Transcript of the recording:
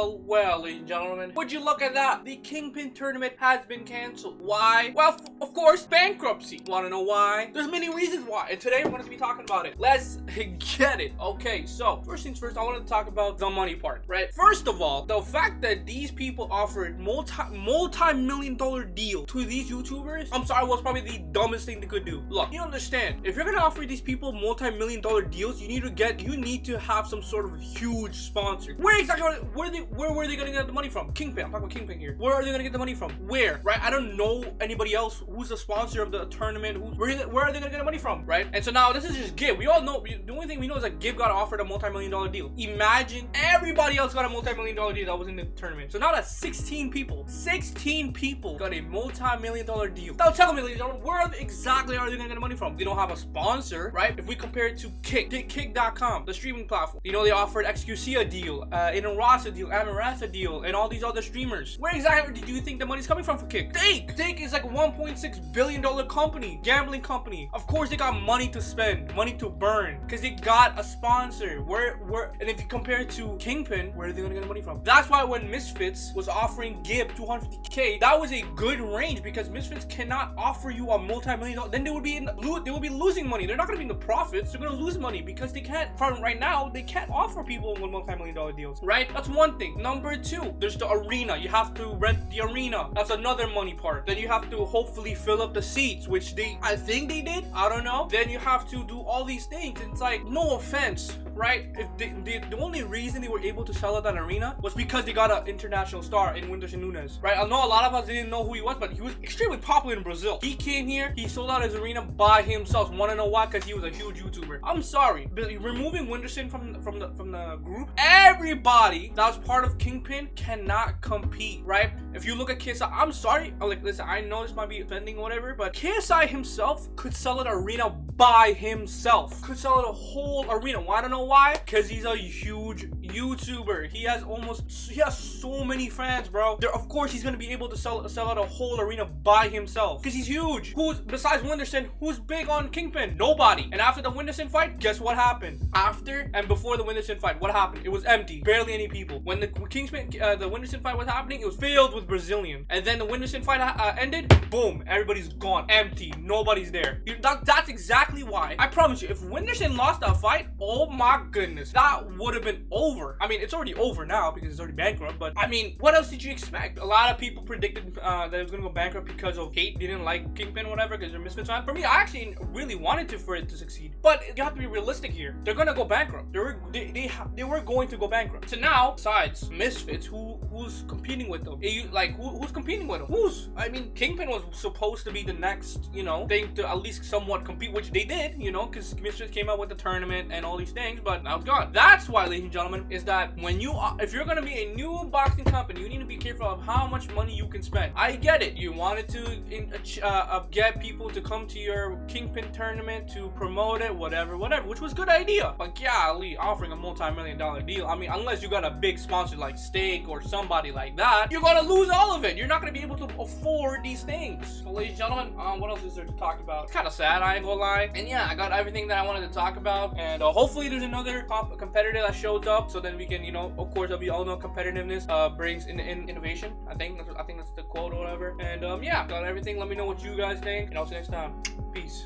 Well, ladies and gentlemen, would you look at that? The Kingpyn tournament has been canceled. Why? Well, of course, bankruptcy. Want to know why? There's many reasons why, and today we're going to be talking about it. Let's get it. Okay, so first things first, I wanted to talk about the money part, right? First of all, the fact that these people offered multi-million-dollar deal to these YouTubers, I'm sorry, was probably the dumbest thing they could do. Look, you understand, if you're gonna offer these people multi-million-dollar deals, you need to have some sort of huge sponsor. Where were they gonna get the money from? Kingpyn, I'm talking about Kingpyn here. Where are they gonna get the money from? Where, right? I don't know anybody else who's the sponsor of the tournament. Where are they gonna get the money from, right? And so now this is just Gib. We all know, the only thing we know is that Gib got offered a multi-million-dollar deal. Imagine everybody else got a multi-million-dollar deal that was in the tournament. So now that's 16 people got a multi-million-dollar deal. Now tell me, ladies and gentlemen, where exactly are they gonna get the money from? They don't have a sponsor, right? If we compare it to Kick.com, the streaming platform, you know, they offered XQC a deal, Ross a deal, Amaranth a deal, and all these other streamers. Where exactly do you think the money's coming from for Kick? Stake is like a $1.6 billion company, gambling company. Of course, they got money to spend, money to burn, because they got a sponsor. And if you compare it to Kingpyn, where are they gonna get the money from? That's why when Misfits was offering Gib 250K, that was a good range, because Misfits cannot offer you a multi-million-dollar. Then they would be losing money. They're not gonna be in the profits. They're gonna lose money because they can't. From right now, they can't offer people with multi-million-dollar deals, right? That's one thing. Number two, there's the arena. You have to rent the arena. That's another money part. Then you have to hopefully fill up the seats, which I think they did. I don't know. Then you have to do all these things. It's like, no offense, right? If the only reason they were able to sell out that arena was because they got an international star in Whindersson Nunes, right? I know a lot of us didn't know who he was, but he was extremely popular in Brazil. He came here, he sold out his arena by himself. Want to know why? Because he was a huge YouTuber. I'm sorry, but removing Whindersson from the group, everybody that was part of Kingpyn cannot compete, right? If you look at KSI, I'm sorry, like, listen, I know this might be offending or whatever, but KSI himself could sell an arena by himself. Could sell out a whole arena. Well, I don't know why. Because he's a huge YouTuber. He has so many fans, bro. Of course, he's gonna be able to sell out a whole arena by himself. Because he's huge. Besides Whindersson, who's big on Kingpyn? Nobody. And after the Whindersson fight, guess what happened? After and before the Whindersson fight, what happened? It was empty. Barely any people. When the Whindersson fight was happening, it was filled with Brazilians. And then the Whindersson fight ended, boom, everybody's gone. Empty. Nobody's there. That's exactly why. I promise you, if Whindersson lost that fight, oh my goodness, that would have been over. I mean, it's already over now because it's already bankrupt, but I mean, what else did you expect? A lot of people predicted that it was gonna go bankrupt because of hate. They didn't like Kingpyn or whatever because they're Misfits fans. For me, I actually really wanted for it to succeed, but you have to be realistic here. They're gonna go bankrupt. They were going to go bankrupt. So now, besides Misfits, who's competing with them? Who's competing with them? I mean, Kingpyn was supposed to be the next, you know, thing to at least somewhat compete, which they did, you know, because Misfits came out with the tournament and all these things, but now it's gone. That's why, ladies and gentlemen, is that if you're gonna be a new boxing company, you need to be careful of how much money you can spend. I get it. You wanted to get people to come to your Kingpyn tournament to promote it, whatever, which was a good idea. But golly, offering a multi-million-dollar deal, I mean, unless you got a big sponsor like Stake or somebody like that, you're gonna lose all of it. You're not gonna be able to afford these things. So, ladies and gentlemen, what else is there to talk about? It's kind of sad, I ain't gonna lie. And yeah, I got everything that I wanted to talk about, and hopefully there's another competitor that shows up, so then we can, you know, of course, we all know competitiveness brings in innovation. I think that's the quote or whatever. And yeah, got everything. Let me know what you guys think, and I'll see you next time. Peace.